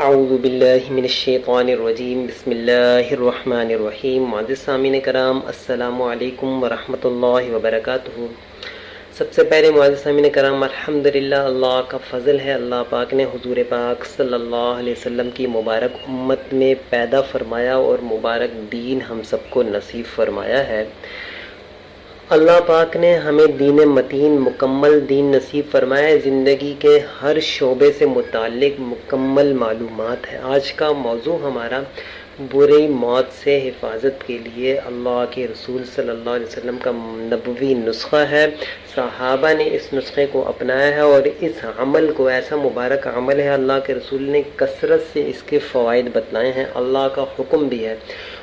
اعوذ باللہ من الشیطان الرجیم بسم اللہ الرحمن الرحیم۔ معزز سامعین کرام، السلام علیکم ورحمۃ اللہ وبرکاتہ۔ سب سے پہلے معزز سامعین کرام، الحمدللہ اللہ کا فضل ہے، اللہ پاک نے حضور پاک صلی اللہ علیہ وسلم کی مبارک امت میں پیدا فرمایا اور مبارک دین ہم سب کو نصیب فرمایا ہے۔ اللہ پاک نے ہمیں دین متین مکمل دین نصیب فرمایا ہے، زندگی کے ہر شعبے سے متعلق مکمل معلومات ہے۔ آج کا موضوع ہمارا بری موت سے حفاظت کے لیے اللہ کے رسول صلی اللہ علیہ وسلم کا نبوی نسخہ ہے۔ صحابہ نے اس نسخے کو اپنایا ہے اور اس عمل کو ایسا مبارک عمل ہے، اللہ کے رسول نے کثرت سے اس کے فوائد بتلائے ہیں۔ اللہ کا حکم بھی ہے،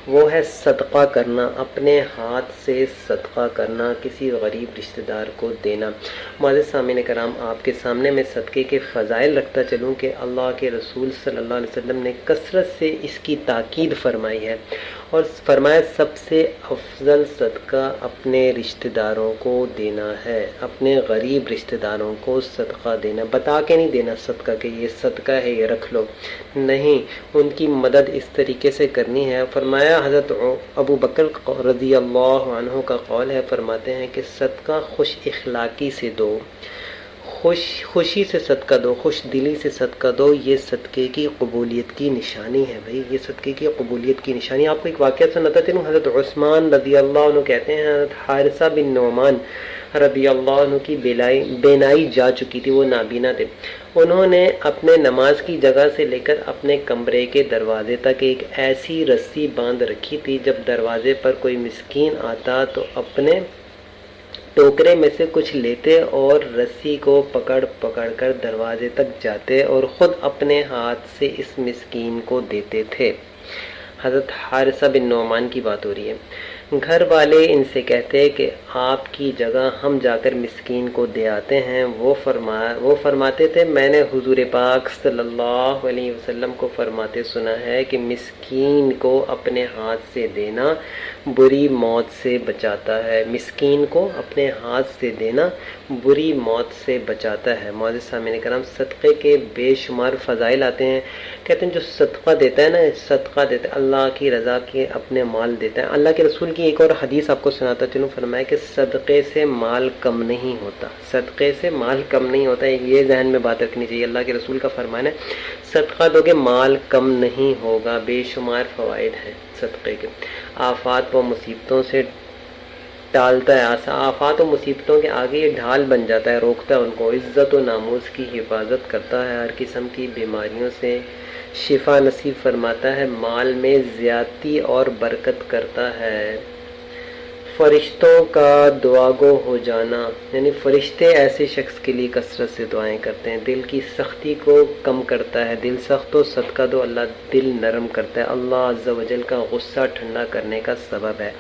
وہ ہے صدقہ کرنا، اپنے ہاتھ سے صدقہ کرنا، کسی غریب رشتہ دار کو دینا۔ معزز سامعین کرام، آپ کے سامنے میں صدقے کے فضائل رکھتا چلوں کہ اللہ کے رسول صلی اللہ علیہ وسلم نے کثرت سے اس کی تاکید فرمائی ہے اور فرمایا سب سے افضل صدقہ اپنے رشتہ داروں کو دینا ہے، اپنے غریب رشتہ داروں کو صدقہ دینا۔ بتا کے نہیں دینا صدقہ کہ یہ صدقہ ہے یہ رکھ لو، نہیں، ان کی مدد اس طریقے سے کرنی ہے۔ فرمایا حضرت ابو بکر رضی اللہ عنہ کا قول ہے، فرماتے ہیں کہ صدقہ خوش اخلاقی سے دو، خوشی سے صدقہ دو، خوش دلی سے صدقہ دو، یہ صدقے کی قبولیت کی نشانی ہے۔ بھائی یہ صدقے کی قبولیت کی نشانی۔ آپ کو ایک واقعہ سناتا چلوں، حضرت عثمان رضی اللہ عنہ کہتے ہیں، حضرت حارثہ بن نعمان رضی اللہ عنہ کی بینائی جا چکی تھی، وہ نابینا تھے۔ انہوں نے اپنے نماز کی جگہ سے لے کر اپنے کمرے کے دروازے تک ایک ایسی رسی باندھ رکھی تھی، جب دروازے پر کوئی مسکین آتا تو اپنے ٹوکرے میں سے کچھ لیتے اور رسی کو پکڑ کر دروازے تک جاتے اور خود اپنے ہاتھ سے اس مسکین کو دیتے تھے۔ حضرت حارثہ بن نعمان کی بات ہو رہی ہے۔ گھر والے ان سے کہتے کہ آپ کی جگہ ہم جا کر مسکین کو دے آتے ہیں۔ وہ فرماتے تھے، میں نے حضور پاک صلی اللہ علیہ وسلم کو فرماتے سنا ہے کہ مسکین کو اپنے ہاتھ سے دینا بری موت سے بچاتا ہے، مسکین کو اپنے ہاتھ سے دینا بری موت سے بچاتا ہے۔ معزز سامعین کرام، صدقے کے بے شمار فضائل آتے ہیں۔ کہتے ہیں جو صدقہ دیتا ہے نا، صدقہ دیتا ہے اللہ کی رضا کے اپنے مال دیتا ہے۔ اللہ کے رسول کی ایک اور حدیث آپ کو سناتا چلوں، فرمایا کہ صدقے سے مال کم نہیں ہوتا، صدقے سے مال کم نہیں ہوتا، یہ ذہن میں بات رکھنی چاہیے۔ اللہ کے رسول کا فرمان ہے صدقہ دو گے مال کم نہیں ہوگا۔ بے شمار فوائد ہیں صدقے کے۔ آفات و مصیبتوں سے ٹالتا ہے، آفات و مصیبتوں کے آگے یہ ڈھال بن جاتا ہے، روکتا ہے ان کو، عزت و ناموس کی حفاظت کرتا ہے، ہر قسم کی بیماریوں سے شفا نصیب فرماتا ہے، مال میں زیادتی اور برکت کرتا ہے۔ فرشتوں کا دعا گو ہو جانا، یعنی فرشتے ایسے شخص کے لیے کثرت سے دعائیں کرتے ہیں، دل کی سختی کو کم کرتا ہے، دل سخت و صدقہ دو اللہ دل نرم کرتا ہے، اللہ عز و جل کا غصہ ٹھنڈا کرنے کا سبب ہے۔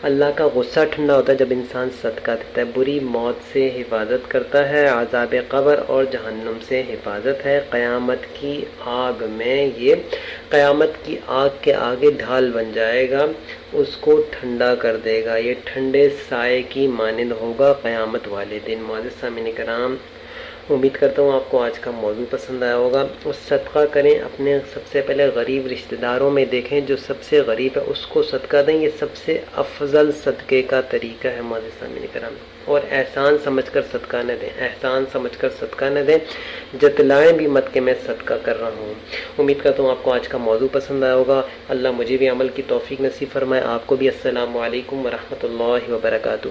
اللہ کا غصہ ٹھنڈا ہوتا ہے جب انسان صدقہ دیتا ہے، بری موت سے حفاظت کرتا ہے، عذاب قبر اور جہنم سے حفاظت ہے، قیامت کی آگ میں یہ قیامت کی آگ کے آگے ڈھال بن جائے گا، اس کو ٹھنڈا کر دے گا، یہ ٹھنڈے سائے کی مانند ہوگا قیامت والے دن۔ معزز سامعین کرام، امید کرتا ہوں آپ کو آج کا موضوع پسند آیا ہوگا۔ صدقہ کریں، اپنے سب سے پہلے غریب رشتہ داروں میں دیکھیں، جو سب سے غریب ہے اس کو صدقہ دیں، یہ سب سے افضل صدقے کا طریقہ ہے معزز سامعین کرام۔ اور احسان سمجھ کر صدقہ نہ دیں، احسان سمجھ کر صدقہ نہ دیں، جتلائیں بھی مت کہ میں صدقہ کر رہا ہوں۔ امید کرتا ہوں آپ کو آج کا موضوع پسند آیا ہوگا۔ اللہ مجھے بھی عمل کی توفیق نصیب فرمائے، آپ کو بھی۔ السلام علیکم ورحمۃ اللہ وبرکاتہ۔